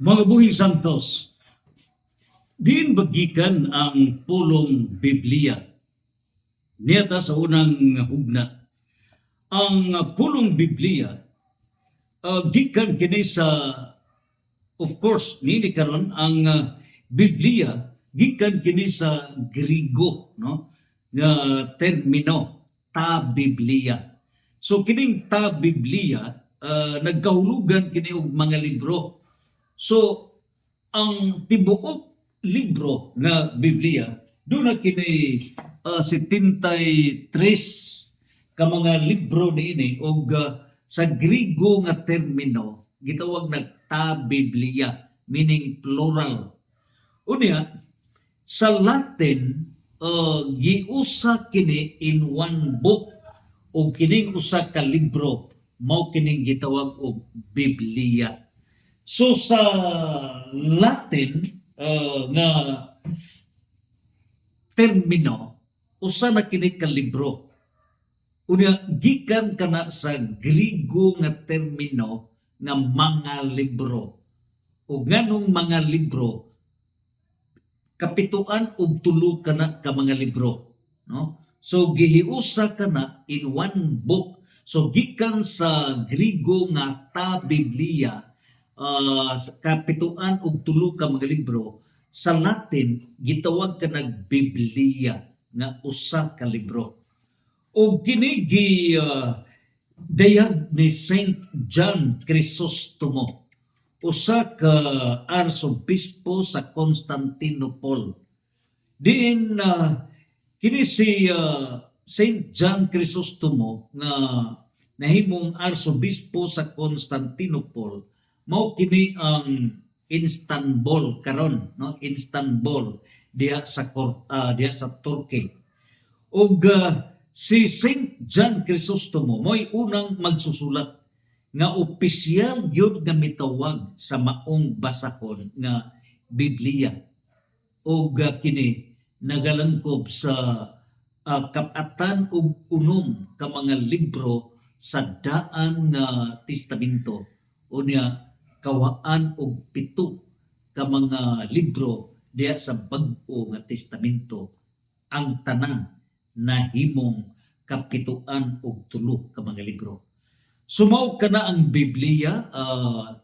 Mga buhing santos, diin bagikan ang pulong Biblia. Niyata sa unang hugna. Ang pulong Biblia, gikan kini sa, of course, nini karon ang Biblia, gikan kini sa Grigo, no? Nga termino, ta Biblia. So kining ta Biblia, nagkahulugan kini og mga libro. So ang tibuok libro nga Biblia doon na kini 73 ka mga libro niini og sa Grigo nga termino gitawag na ta Biblia, meaning plural. Unya sa Latin giusa kini in one book o kining usa ka libro mao kining gitawag og Biblia. So sa Latin nga termino usa na kini ka libro. Unya gikan kana sa Grigo nga termino nga mga libro. O nganong mga libro kapituan og tulo kana ka mga libro, no? So gihiusa kana in one book. So gikan sa Grigo nga ta Biblia, kapituan og tulo ka mga libro, sa Latin gitawag ka nag Biblia nga usa ka libro. O kini dayag ni Saint John Chrysostom, usa ka arsobispo sa Constantinople. Diin kini si Saint John Chrysostom nga nahimong arsobispo sa Constantinople, mao kini ang Istanbul karon, no? Istanbul diha sa Turkey. Ug si Saint John Chrysostom mo'y unang magsusulat nga opisyal gyud nga mitawag sa maong basahon nga Biblia. Ug kini nagalangkob sa kapatan ug unom ka mga libro sa daan nga testamento. Unya kawaan og 7 ka mga libro diha sa bag-o nga testamento, ang tanan nahimong kapituan og 3 ka mga libro. Sumaw kana ang Biblia,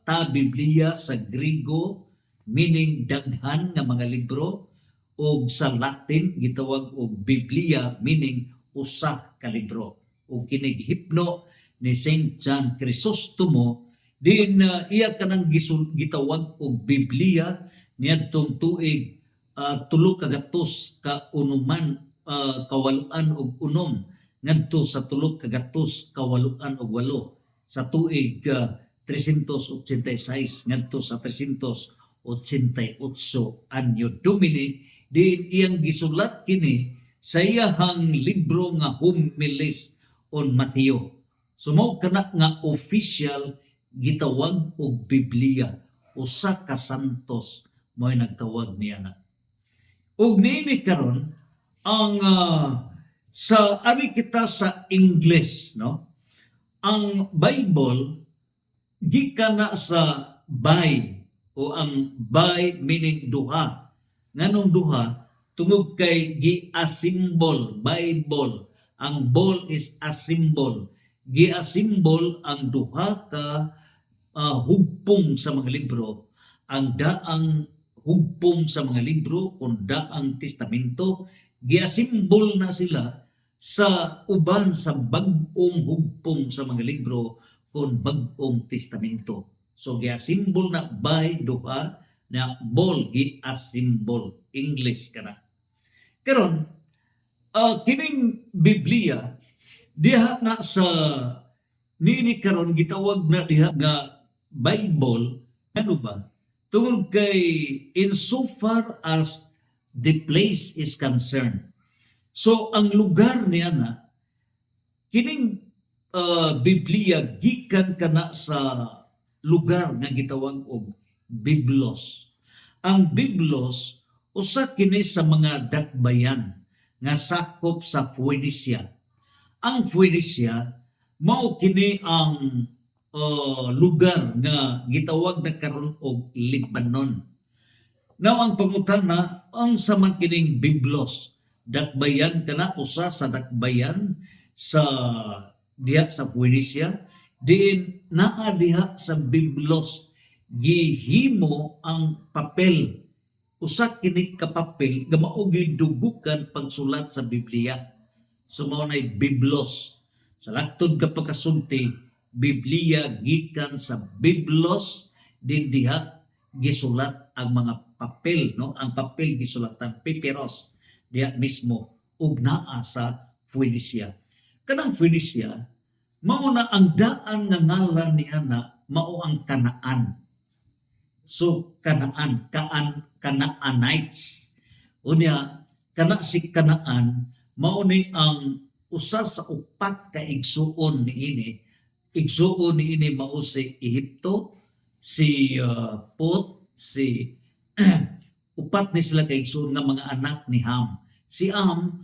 ta Biblia sa Grigo, meaning daghan nga mga libro, o sa Latin gitawag og Biblia, meaning usa ka libro. O kinigihipno ni Saint John Chrysostom, din iya kanang gitawag og Biblia niadtong tuig 300 ka unuman kawaluan og unom ngadto sa 300 kawaluan og 8 sa tuig 386 ngadto sa 388 anyo Domini. Din iyang gisulat kini sa iyahang libro nga Homilies on Matthew. Sumo kana nga official gitawag og Biblia, usa ka santos mo'y nagtawag niya na. Ug niini karon ang sa ari kita sa English, no? Ang Bible gikan na sa by, o ang by meaning duha. Nganong duha? Tungod kay gi-asimbol, Bible. Ang ball is a symbol. Gi-asimbol ang duha ka hugpong sa mga libro. Ang daang hugpong sa mga libro kung daang testamento, giasimbol na sila sa uban sa bag-ong hugpong sa mga libro kung bag-ong testamento. So giasimbol na by duha na ball giasimbol. English kana. Karon kining Biblia diha na sa nini karon gitawag na diha nga Bible, ano ba? Tungod kay insofar as the place is concerned. So ang lugar niya na kining Biblia gikan kana sa lugar nga gitawag og Biblos. Ang Biblos usa kini sa mga dakbayan nga sakop sa Phoenicia. Ang Phoenicia mao kini ang lugar nga gitawag na karon og Lebanon. Now ang pangutana, ang sa man kining Biblos, dakbayan kana usa sa dakbayan sa diha sa Phoenicia, diin naa diha sa Biblos gihimo ang papel, usa kini ka papel nga mao gidugukan pagsulat sa Biblia. So mao nay Biblos. Sa laktod ka pagkasulti, Biblia gikan sa Biblos, din diha gisulat ang mga papel, no? Ang papel gisulatan papiros diha mismo ug naa sa Phoenicia. Kanang Phoenicia mao na ang daan nga ngalan ni ana mao ang Kanaan. So Kanaan, Canaanites. Unya kana si Kanaan mao ni ang usa sa upat ka igsuon niini. Igsuon niini mao si Ehipto, si Put, si upat ni sila kay igsoon nga mga anak ni Ham. Si Ham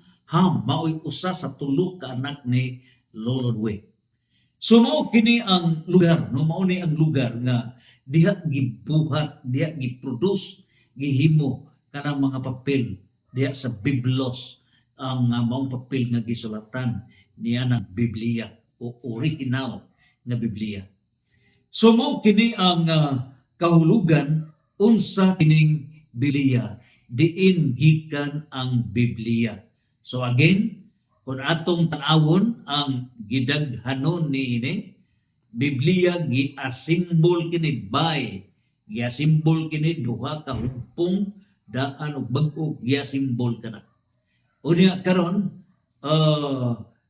mao'y usa sa tulo ka anak ni Lolodwe. So mao kini ang lugar, no, mao ni ang lugar nga diha gibuhat, diha giproduce, gihimo kanang mga papel diha sa Biblos, ang maong papel nga gisulatan niya ng Biblia o original nga Biblia. So mao kini ang kahulugan unsa kining Biblia, diin gikan ang Biblia. So again, kung atong tanawon ang gidaghanon niini, Biblia gi-asimbol kini gi-asimbol kini duha ka hugpong daan ug bag-o gi-asimbol kana. Unya karon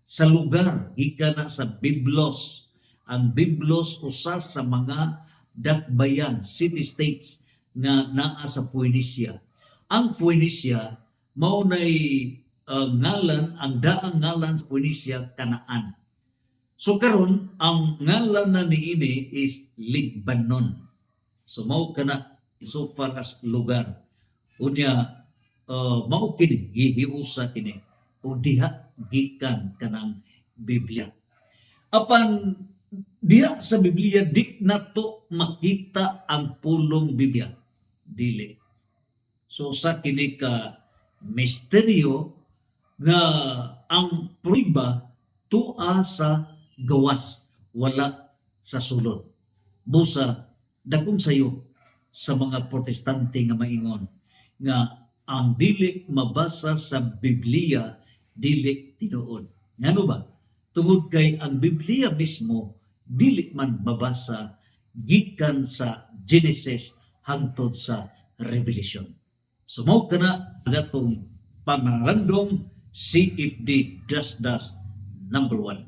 sa lugar gikan na sa Biblos. Ang Biblos usa sa mga dakbayan, city-states nga naa sa Phoenicia. Ang Phoenicia mao nay ngalan, ang daang ngalan sa Phoenicia Kanaan. So karon ang ngalan na niini is Lebanon. So mao kana so far as lugar. Unya mao kini gihiusa kini o diha gikan kanang Biblia. Apan diha sa Biblia di nato makita ang pulong Biblia, dili. So sa kini ka misteryo nga ang pruiba tua sa gawas, wala sa sulod. Busa dakong sayo sa mga protestante nga maingon nga ang dili mabasa sa Biblia dili tinuod. Ngano ba? Tungod kay ang Biblia mismo dili man mabasa gikan sa Genesis hangtod sa Revelation. So mao kana agatong pamalandong CFD number 1.